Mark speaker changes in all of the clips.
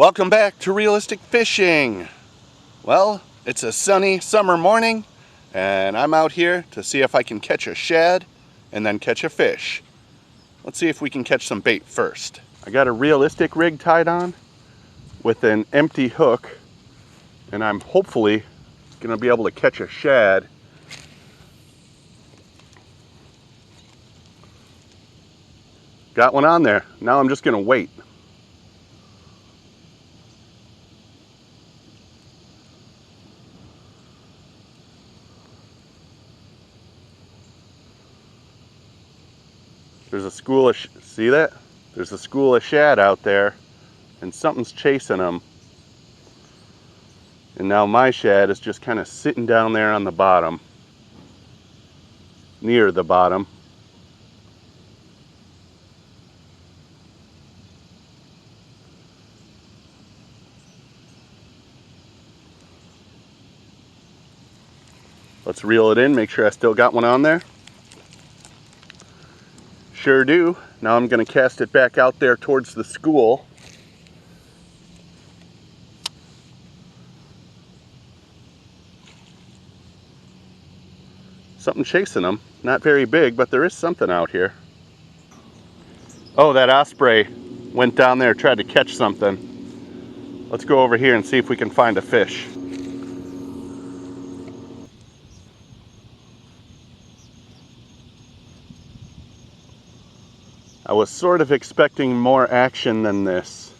Speaker 1: Welcome back to Realistic Fishing. Well, it's a sunny summer morning and I'm out here to see if I can catch a shad and then catch a fish. Let's see if we can catch some bait first. I got a realistic rig tied on with an empty hook and I'm hopefully gonna be able to catch a shad. Got one on there. Now I'm just gonna wait. There's a school of, see that? There's a school of shad out there and something's chasing them. And now my shad is just kind of sitting down there on the bottom, near the bottom. Let's reel it in, make sure I still got one on there. Sure do. Now I'm going to cast it back out there towards the school. Something chasing them. Not very big, but there is something out here. Oh, that osprey went down there, tried to catch something. Let's go over here and see if we can find a fish. I was sort of expecting more action than this.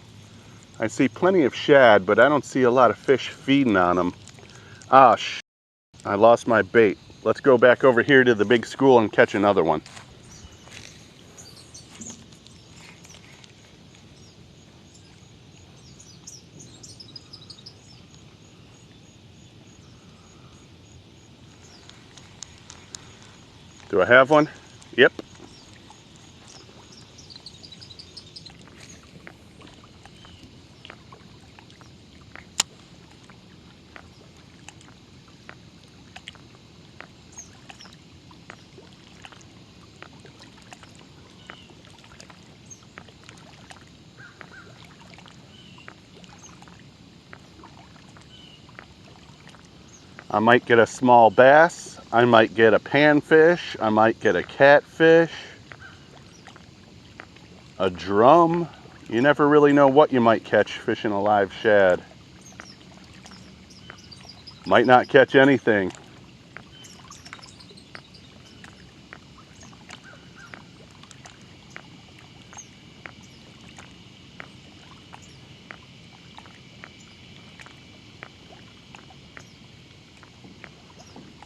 Speaker 1: I see plenty of shad, but I don't see a lot of fish feeding on them. Ah, I lost my bait. Let's go back over here to the big school and catch another one. Do I have one? Yep. I might get a small bass, I might get a panfish, I might get a catfish, a drum. You never really know what you might catch fishing a live shad. Might not catch anything.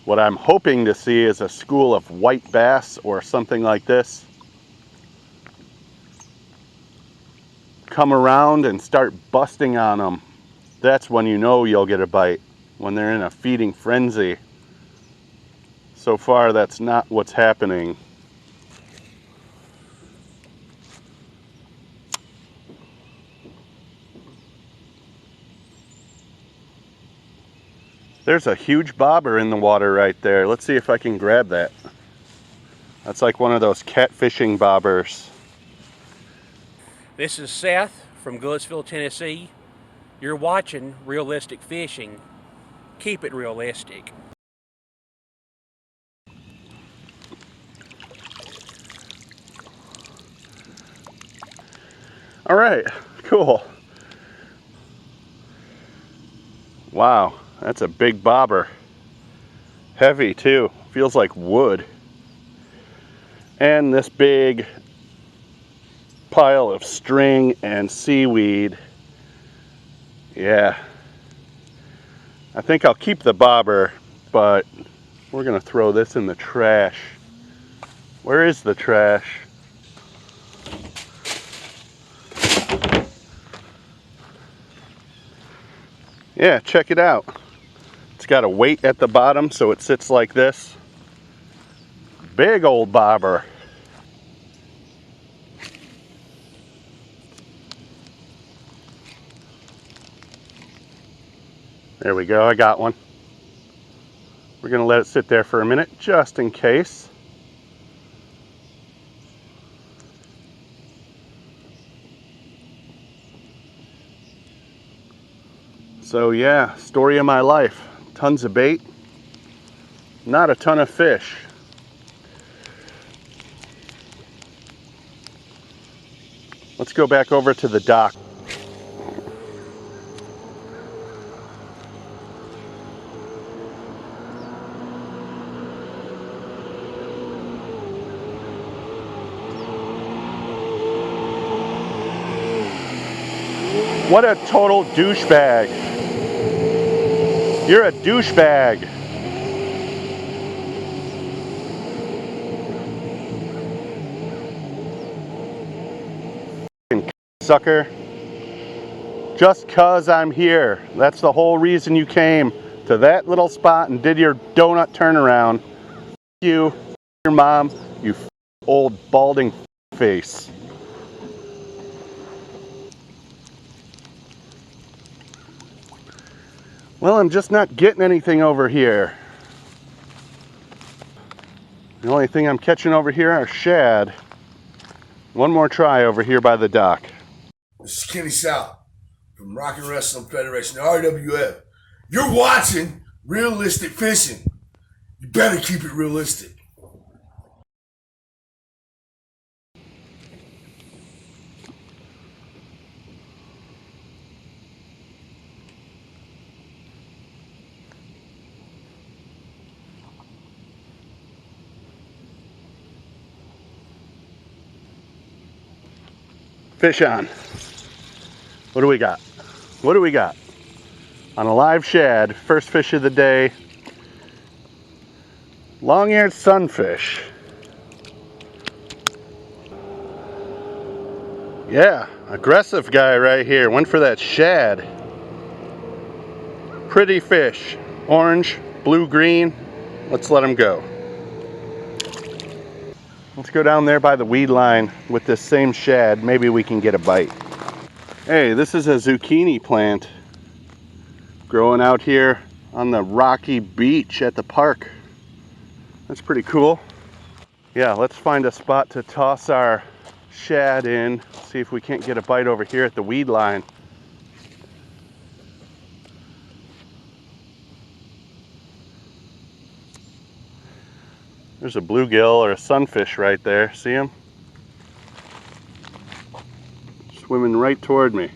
Speaker 1: What I'm hoping to see is a school of white bass or something like this come around and start busting on them. That's when you know you'll get a bite, when they're in a feeding frenzy. So far, that's not what's happening. There's a huge bobber in the water right there. Let's see if I can grab that. That's like one of those catfishing bobbers.
Speaker 2: This is Seth from Gillisville, Tennessee. You're watching Realistic Fishing. Keep it realistic.
Speaker 1: All right, cool. Wow, that's a big bobber. Heavy too, feels like wood. And this big pile of string and seaweed. Yeah, I think I'll keep the bobber, but we're gonna throw this in the trash. Where is the trash? Yeah, check it out. It's got a weight at the bottom, so it sits like this. Big old bobber. There we go, I got one. We're gonna let it sit there for a minute, just in case. So yeah, story of my life. Tons of bait, not a ton of fish. Let's go back over to the dock. What a total douchebag. You're a douchebag. Sucker. Just 'cause I'm here. That's the whole reason you came to that little spot and did your donut turnaround. You, your mom, you old balding face. Well, I'm just not getting anything over here. The only thing I'm catching over here are shad. One more try over here by the dock.
Speaker 3: This is Kenny South from Rock and Wrestling Federation, RWF. You're watching Realistic Fishing. You better keep it realistic.
Speaker 1: Fish on. What do we got? What do we got? On a live shad, first fish of the day. Long-eared sunfish. Yeah, aggressive guy right here. Went for that shad. Pretty fish. Orange, blue, green. Let's let him go. Let's go down there by the weed line with this same shad. Maybe we can get a bite. Hey, this is a zucchini plant growing out here on the rocky beach at the park. That's pretty cool. Yeah, let's find a spot to toss our shad in. See if we can't get a bite over here at the weed line. There's a bluegill or a sunfish right there. See him? Swimming right toward me.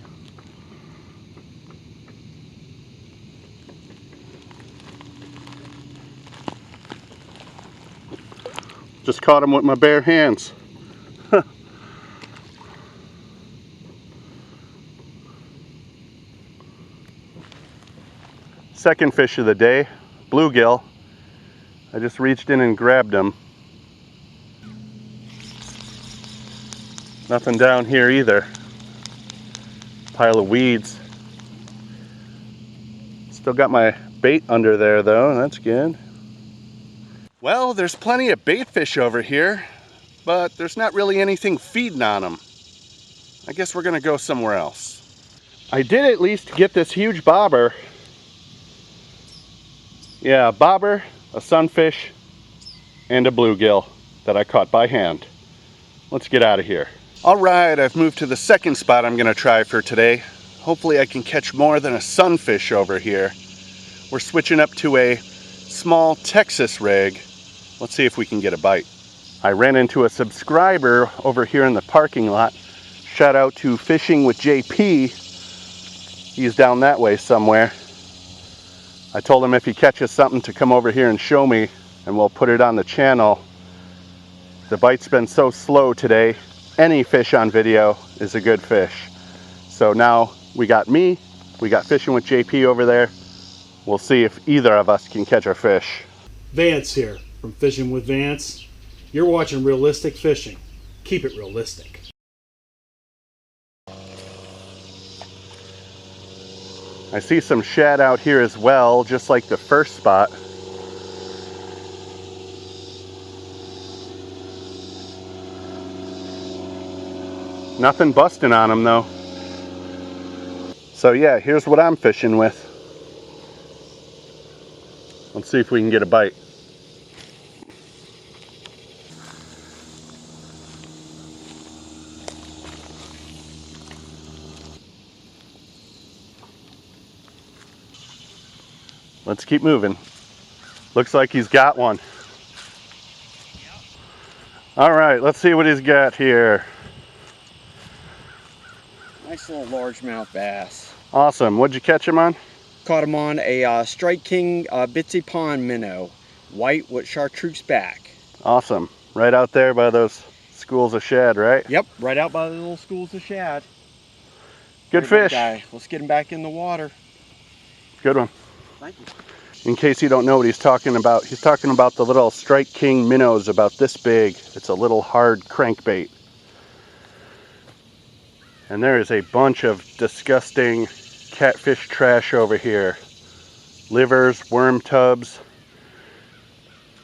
Speaker 1: Just caught him with my bare hands. Second fish of the day, bluegill. I just reached in and grabbed him. Nothing down here either. Pile of weeds. Still got my bait under there though, that's good. Well, there's plenty of bait fish over here, but there's not really anything feeding on them. I guess we're gonna go somewhere else. I did at least get this huge bobber. Yeah, a bobber, a sunfish, and a bluegill that I caught by hand. Let's get out of here. All right, I've moved to the second spot I'm gonna try for today. Hopefully I can catch more than a sunfish over here. We're switching up to a small Texas rig. Let's see if we can get a bite. I ran into a subscriber over here in the parking lot. Shout out to Fishing with JP. He's down that way somewhere. I told him if he catches something to come over here and show me, and we'll put it on the channel. The bite's been so slow today. Any fish on video is a good fish. So now we got me, we got Fishing with JP over there. We'll see if either of us can catch our fish.
Speaker 4: Vance here from Fishing with Vance. You're watching Realistic Fishing. Keep it realistic.
Speaker 1: I see some shad out here as well, just like the first spot. Nothing busting on them though. So yeah, here's what I'm fishing with. Let's see if we can get a bite. Let's keep moving. Looks like he's got one. All right, let's see what he's got here.
Speaker 5: Nice little largemouth bass.
Speaker 1: Awesome. What'd you catch him on?
Speaker 5: Caught him on a Strike King Bitsy Pond minnow. White with chartreuse back.
Speaker 1: Awesome. Right out there by those schools of shad, right?
Speaker 5: Yep, right out by the little schools of shad.
Speaker 1: Good fish.
Speaker 5: Guy. Let's get him back in the water.
Speaker 1: Good one.
Speaker 5: Thank you.
Speaker 1: In case you don't know what he's talking about the little Strike King minnows about this big. It's a little hard crankbait. And there is a bunch of disgusting catfish trash over here. Livers, worm tubs.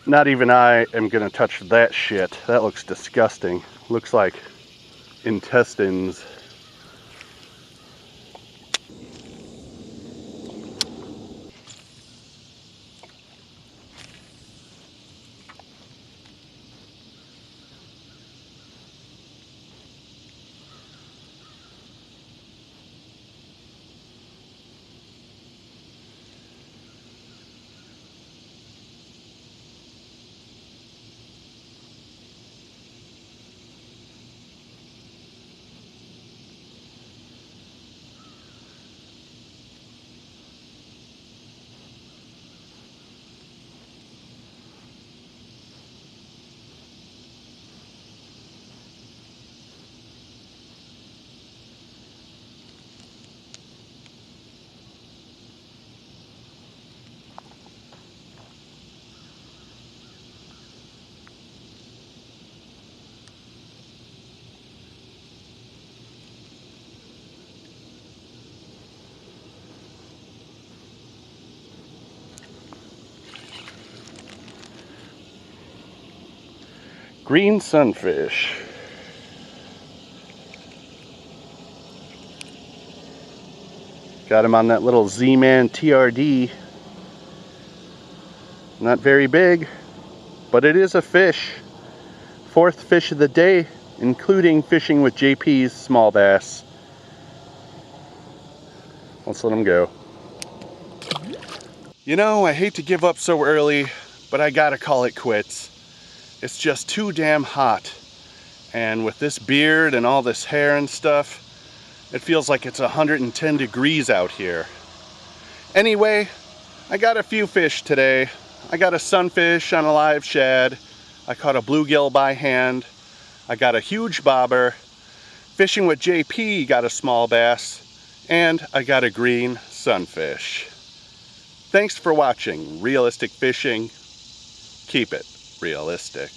Speaker 1: Not even I am gonna touch that shit. That looks disgusting. Looks like intestines. Green sunfish. Got him on that little Z-Man TRD. Not very big, but it is a fish. Fourth fish of the day, including fishing with JP's small bass. Let's let him go. You know, I hate to give up so early, but I gotta call it quits. It's just too damn hot. And with this beard and all this hair and stuff, it feels like it's 110 degrees out here. Anyway, I got a few fish today. I got a sunfish on a live shad. I caught a bluegill by hand. I got a huge bobber. Fishing with JP got a small bass. And I got a green sunfish. Thanks for watching Realistic Fishing. Keep it realistic.